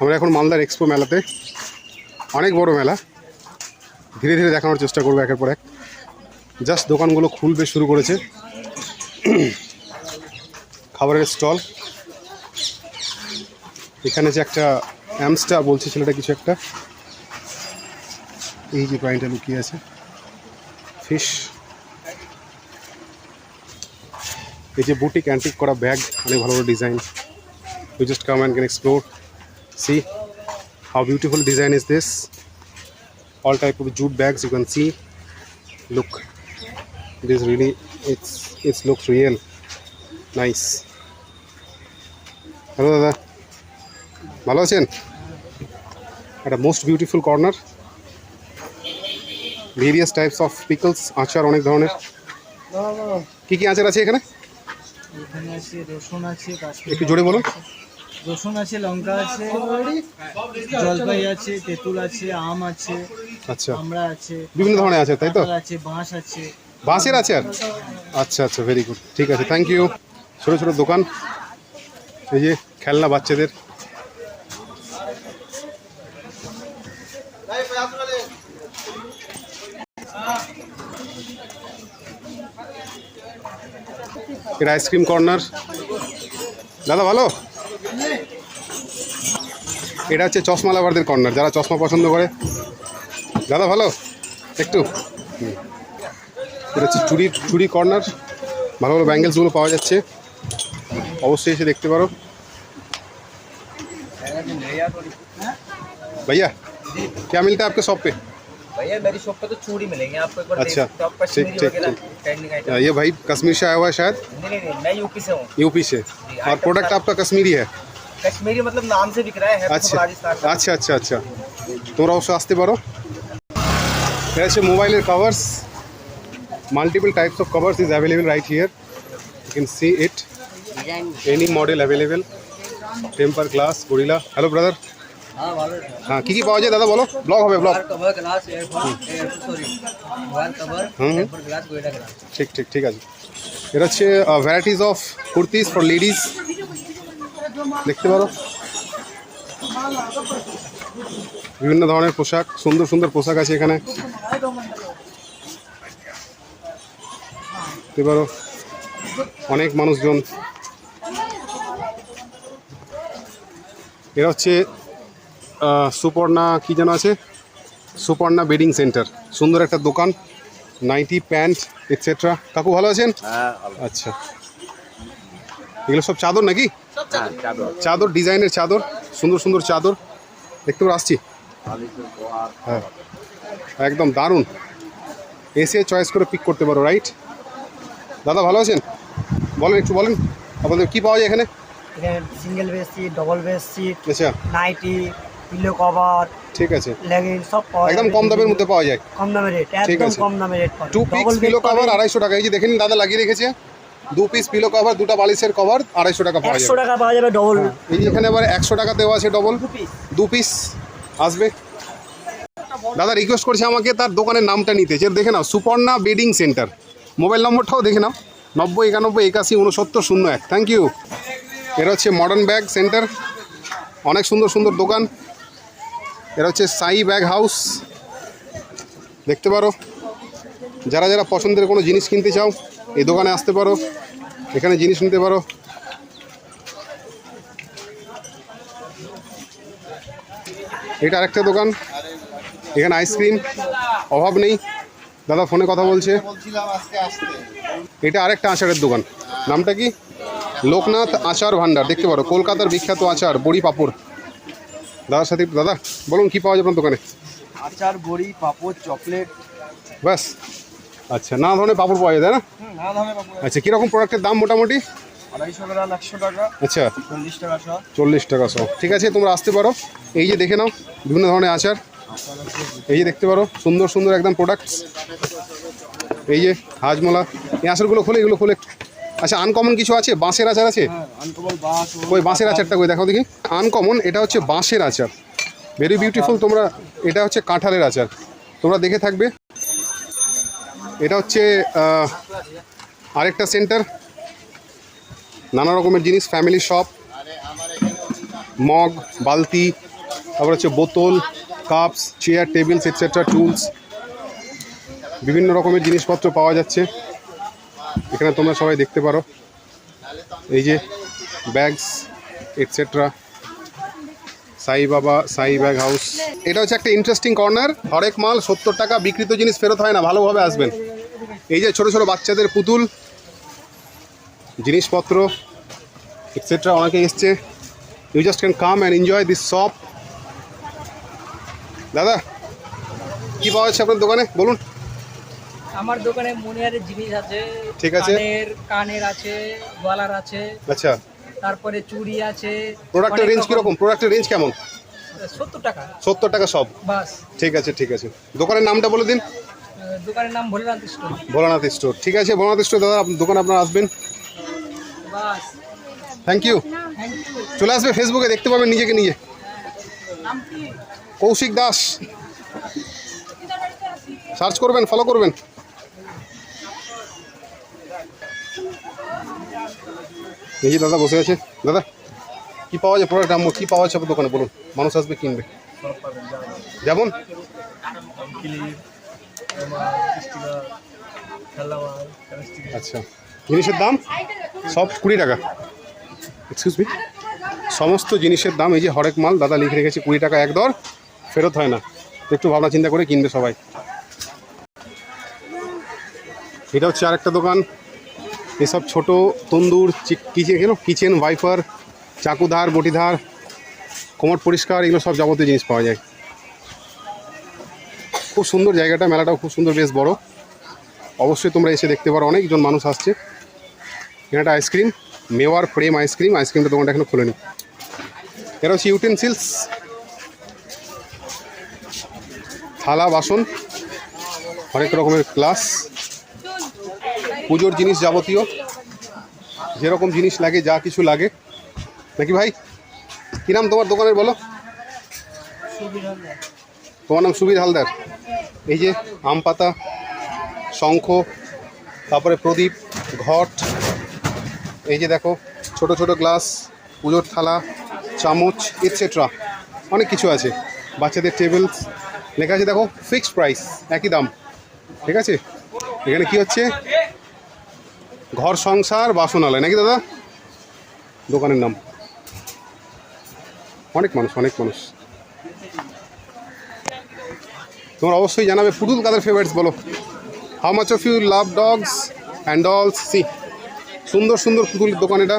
আমরা এখন মালদার এক্সপো মেলাতে, অনেক বড় মেলা, ধীরে ধীরে দেখানোর চেষ্টা করবো একের পর এক। জাস্ট দোকানগুলো খুলবে শুরু করেছে। খাবারের স্টল, এখানে যে একটা অ্যামস্টা বলছে ছেলেটা কিছু একটা, এই যে প্রাইনটা লুকিয়ে আছে, ফিশ। এই যে বুটিক অ্যান্টিক করা ব্যাগ, অনেক ভালো ভালো design. You just come and can explore, see how beautiful design is this. All type of jute bags you can see. Look, it is really, it's looks real nice. Hello দাদা, ভালো আছেন? একটা most beautiful corner, various types of pickles, আচার অনেক ধরনের। কি কি আচার আছে এখানে? এখানে আছে রসুন আছে, একটু জোরে বলুন। রসুন আছে, লঙ্কা আছে, জলপাই আছে, তেঁতুল আছে, আম আছে, আচ্ছা, আমরা আছে, বিভিন্ন ধরনের আছে তাই তো? আছে, বাঁশ আছে। বাঁশের আচার, আচ্ছা আচ্ছা, ভেরি গুড, ঠিক আছে, থ্যাংক ইউ। ছোটো ছোটো দোকান, এই যে খেলনা বাচ্চাদের। এটা আইসক্রিম কর্নার। দাদা ভালো? এটা হচ্ছে চশমা লাভারদের কর্নার, যারা চশমা পছন্দ করে। দাদা ভালো? একটু এটা হচ্ছে চুড়ি কর্নার, ভালো ভালো ব্যাঙ্গেলসগুলো পাওয়া যাচ্ছে, অবশ্যই এসে দেখতে পারো। भैया क्या मिलता है आपके शॉप पे? भैया मेरी शॉप पे तो चूड़ी मिलेंगे आपको, एक बार अच्छा, टॉप कश्मीरी ठीक, वगैरह ठीक। Trending item. ये भाई कश्मीर से आया हुआ है शायद? नहीं, मैं यूपी से हूँ। यूपी से, और प्रोडक्ट आपका कश्मीरी है? कश्मीरी मतलब नाम से बिक रहा है तो अच्छा राजस्थान का। अच्छा अच्छा अच्छा, তোমরা অবশ্য আসতে পারো। এটা হচ্ছে মোবাইলের covers, multiple types of covers is available right here, you can see it, any model available, temper glass, Gorilla. Hello brother. हाँ ভালো। হ্যাঁ, কী কী পাওয়া যায় দাদা বলো, ব্লগ হবে blog. Cover glass, earphone, sorry mobile cover, temper glass, golden glass. ঠিক ঠিক ঠিক আছে। এটা হচ্ছে varieties of kurtis for ladies, দেখতে পারো বিভিন্ন ধরনের পোশাক, সুন্দর সুন্দর পোশাক আছে এখানে, দেখতে পারো অনেক মানুষজন। এটা হচ্ছে সুপর্ণা কি যেন আছে, সুপর্ণা বেডিং সেন্টার, সুন্দর একটা দোকান, নাইটি, প্যান্ট এটসেট্রা। কাকু ভালো আছেন? আচ্ছা, এগুলো সব চাদর নাকি? চাদর, ডিজাইনের চাদর, সুন্দর সুন্দর চাদর দেখতে পারো, আসছি। হ্যাঁ, একদম দারুণ, এসে চয়েস করে পিক করতে পারো, রাইট? দাদা ভালো আছেন? বলেন, একটু বলেন আপনাদের কী পাওয়া যায় এখানে? এখানে single bed sheet, double bed sheet, আচ্ছা, নাইটি, পিলো কভার, ঠিক আছে, লেগিংস সব পাওয়া যায়। একদম কম দামের মধ্যে পাওয়া যায়, কম দামে রেট, ঠিক একদম আছে। কম দামে রেট পাবেন। 2 পিস পিলো কভার 250 টাকা, এই যে দেখেন দাদা লাগিয়ে রেখেছে, 2 পিস পিলো কভার, 2টা বালিশের কভার 250 টাকা পাওয়া 100 যাবে। টাকা পাওয়া যাবে ডবল। এই যে এখানে আবার 100 টাকা দেওয়া আছে ডবল, 2 পিস আসবে। দাদা রিকোয়েস্ট করছে আমাকে তার দোকানের নামটা নিতে, যে দেখে নাও, সুপর্ণা বেডিং সেন্টার, মোবাইল নম্বরটাও দেখে নাও, 90 91 81 69 01। Thank you. এটা হচ্ছে মডার্ন ব্যাগ সেন্টার, অনেক সুন্দর সুন্দর দোকান। এটা হচ্ছে সাই ব্যাগ হাউস, দেখতে পারো, যারা যারা পছন্দের কোনো জিনিস কিনতে চাও এই দোকানে আসতে পারো, এখানে জিনিস নিতে পারো। এটা আরেকটা দোকান, এখানে আইসক্রিম অভাব নেই। দাদা ফোনে কথা বলছে। এটা আরেকটা আচারের দোকান, নামটা কি? লোকনাথ আচার ভান্ডার, দেখতে পারো, কলকাতার বিখ্যাত আচার, বড়ি পাঁপড়। দাদার সাথে, দাদা বলুন কী পাওয়া যায় আপনার দোকানে? আচার, বড়ি, পাপড়, চকলেট, ব্যাস। আচ্ছা, নানা ধরনের পাঁপড় পাওয়া যায় তাই না? নানা ধরনের পাপড়। আচ্ছা, কীরকম প্রোডাক্টের দাম মোটামুটি? 250 গ্রাম 100 টাকা, আচ্ছা, 40 টাকা সব। 40 টাকা সব, ঠিক আছে, তোমরা আসতে পারো। এই যে দেখে নাও বিভিন্ন ধরনের আচার, এই যে দেখতে পারো সুন্দর সুন্দর একদম প্রোডাক্টস। এই যে হাজমোলা, এই আচারগুলো খোলে, এগুলো খোলে। আচ্ছা, আনকমন কিছু আছে, বাঁশের আচার আছে? আনকমন বাঁশ, ওই বাঁশের আচারটা কই দেখাও দেখি। আনকমন, এটা হচ্ছে বাঁশের আচার, ভেরি বিউটিফুল। তোমরা, এটা হচ্ছে কাঁঠালের আচার, তোমরা দেখে থাকবে। এটা হচ্ছে আরেকটা সেন্টার, নানা রকমের জিনিস, ফ্যামিলি শপ। মগ, বালতি, তারপর হচ্ছে বোতল, cups, chair, tables etcetera, tools, বিভিন্ন রকমের জিনিসপত্র পাওয়া যাচ্ছে এখানে, তোমরা সবাই দেখতে পারো। এই যে ব্যাগস এটসেট্রা, সাই বাবা সাই ব্যাগ হাউস। এটা হচ্ছে একটা ইন্টারেস্টিং কর্নার। হরেক মাল 70 টাকা, বিক্রিত জিনিস ফেরত হয় না, ভালোভাবে আসবেন। এই যে ছোট ছোট বাচ্চাদের পুতুল, জিনিসপত্র এটসেট্রা অনেকে এসছে। You just can come and enjoy this shop. দাদা কি পাওয়া যাচ্ছে আপনার দোকানে বলুন? আমার দোকানে মনিহারের জিনিস আছে, ঠিক আছে। কানের আছে, গলার আছে, আচ্ছা, তারপরে চুড়ি আছে। প্রোডাক্টের রেঞ্জ কীরকম? প্রোডাক্টের রেঞ্জ কেমন? 70 টাকা 70 টাকা সব? বাস। ঠিক আছে ঠিক আছে। দোকানের নামটা বলে দিন। দোকানের নাম ভোলেনাথ স্টোর। ভোলানাথ স্টোর, ঠিক আছে। ভোলানাথ স্টোর দাদা, দোকানে আপনারা আসবেন। বাস, থ্যাংক ইউ। Thank you. চলে আসবে, ফেসবুকে দেখতে পাবেন নিজেকে নিজে। নাম কি? কৌশিক দাস সার্চ করবেন, ফলো করবেন। এই যে দাদা বসে আছে। দাদা কি পাওয়া যায় প্রোডাক্ট, কি পাওয়া যাচ্ছে আপনার দোকানে বলুন, মানুষ আসবে কিনবে। যেমন আচ্ছা, জিনিসের দাম সব 20 টাকা। এক্সকিউজ মি, সমস্ত জিনিসের দাম এই যে হরেক মাল দাদা লিখে রেখেছে 20 টাকা এক দর, ফেরত হয় না। একটু ভাবনা চিন্তা করে কিনবে সবাই। এটা হচ্ছে আরেকটা দোকান। এসব ছোট তন্দুর, কিচেন ওয়াইপার, চাকুধার, বটিধার, কোমর পরিষ্কার, এগুলো সব যাবতীয় জিনিস পাওয়া যায়। খুব সুন্দর জায়গাটা, মেলাটাও খুব সুন্দর, বেশ বড়। অবশ্যই তোমরা এসে দেখতে পারো, অনেকজন মানুষ আসছে। এখানে একটা আইসক্রিম, মেওয়ার প্রেম আইসক্রিম, আইসক্রিমটা দোকানটা এখনো খোলেনি। এটা হচ্ছে ইউটেন্সিলস, থালা বাসন, অনেক রকমের গ্লাস, পুজোর জিনিস যাবতীয় যেরকম জিনিস লাগে, যা কিছু লাগে নাকি ভাই। কী নাম তোমার দোকানের বলো? তোমার নাম সুবীর হালদার। এই যে আম পাতা, শঙ্খ, তারপরে প্রদীপ, ঘট, এই যে দেখো ছোট ছোট গ্লাস, পুজোর থালা, চামচ এটসেট্রা, অনেক কিছু আছে। বাচ্চাদের টেবিলস, লেখা আছে দেখো ফিক্সড প্রাইস, একই দাম, ঠিক আছে। এখানে কি হচ্ছে? ঘর সংসার বাসনালয় নাকি দাদা দোকানের নাম। অনেক মানুষ, অনেক মানুষ। তোমরা অবশ্যই জানাবে পুতুল কাদের ফেভারিটস বলো। How much of you love dogs and dolls. See, সুন্দর সুন্দর পুতুলের দোকান এটা।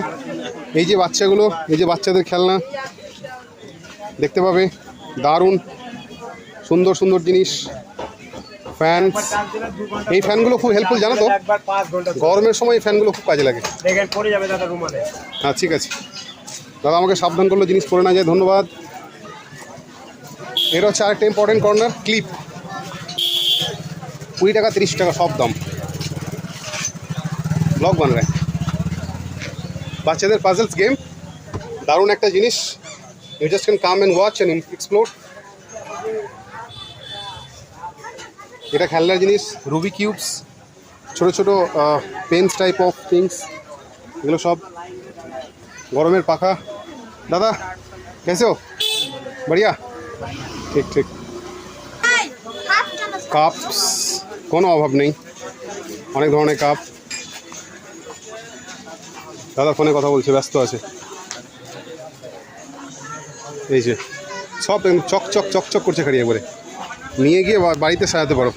এই যে বাচ্চাগুলো, এই যে বাচ্চাদের খেলনা দেখতে পাবে, দারুণ সুন্দর সুন্দর জিনিস। ফ্যান, এই ফ্যানগুলো খুব হেল্পফুল জানো তো, গরমের সময় এই ফ্যানগুলো খুব কাজে লাগে। হ্যাঁ ঠিক আছে দাদা, আমাকে সাবধান করলো জিনিস পরে না যায়, ধন্যবাদ। এটা হচ্ছে আরেকটা ইম্পর্টেন্ট কর্নার, ক্লিপ, 20 টাকা 30 টাকা সব দাম। ব্লগ বান রায়, বাচ্চাদের পাজলস গেম, দারুণ একটা জিনিস। You just can come and watch and explore. এটা খেলনার জিনিস, রুবি কিউবস, ছোটো ছোটো পেন্স টাইপ অফ থিংস, এগুলো সব। গরমের পাখা। দাদা कैसे हो? बढ़िया, ঠিক ঠিক। কাপস, কোনো অভাব নেই, অনেক ধরনের কাপ। দাদা ফোনে কথা বলছে, ব্যস্ত আছে। এই যে সব চকচক চকচক করছে খালি, একবারে নিয়ে গিয়ে বাড়িতে সাজাতে পারো।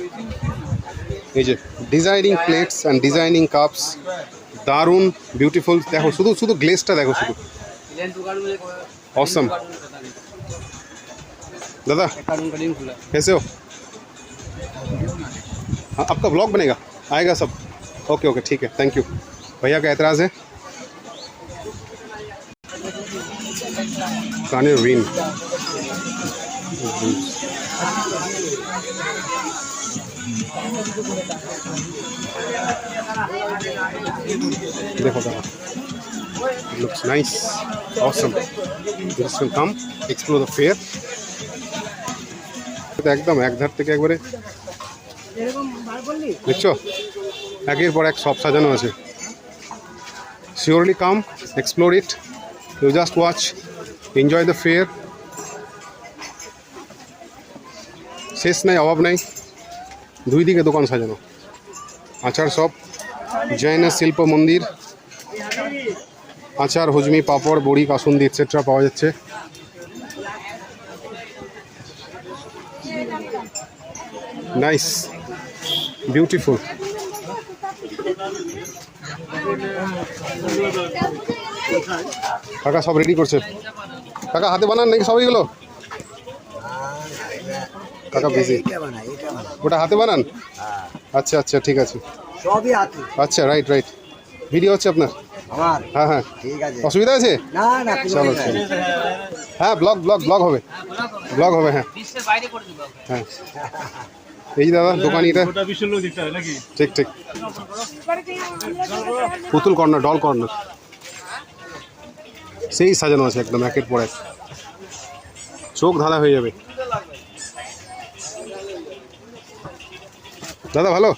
এই যে designing plates and designing cups, দারুণ বিউটিফুল। দেখো শুধু শুধু গ্লেসটা দেখো শুধু, ऑसम। दादा कैसे हो? हाँ, आपका ब्लॉग बनेगा, आएगा सब। ओके ओके ठीक है, थैंक यू। भैया का एतराज़ है। काने रीन, देखो दादा, looks nice, awesome. Just will come explore the fair. একদম এক ধার থেকে একবারে দেখছো, একের পর এক সব সাজানো আছে। Surely come explore it, you just watch enjoy the fair. শেষ নাই, অভাব নাই, দুই দিকে দোকান সাজানো। আচার শপ, জৈন শিল্প মন্দির, আচার, হুজমি, পাঁপড়, বড়ি, কাসুন্দি এটসেট্রা পাওয়া যাচ্ছে। Nice, beautiful. কাকা সব রেডি করছে। কাকা হাতে বানান নাকি সব এগুলো? কাকা বিজি। ওটা হাতে বানান? আচ্ছা আচ্ছা, ঠিক আছে। সবই হাতে। আচ্ছা, রাইট রাইট। ভিডিও হচ্ছে আপনার? আমার হ্যাঁ হ্যাঁ, ঠিক আছে। অসুবিধা আছে? না না, চলো চলো। হ্যাঁ, ব্লগ ব্লগ ব্লগ হবে, ব্লগ হবে। হ্যাঁ বিশ্বের বাইরে করে দিব। হ্যাঁ, এই যে দাদা দোকানিটা, গোটা বিশ্বের লোক দেখতে হবে নাকি? ঠিক ঠিক। পুতুল কর্নার, ডল কর্নার, সেই সাজানো আছে একদম একের পর এক, চোখ ধাঁধা হয়ে যাবে। দাদা ভালো?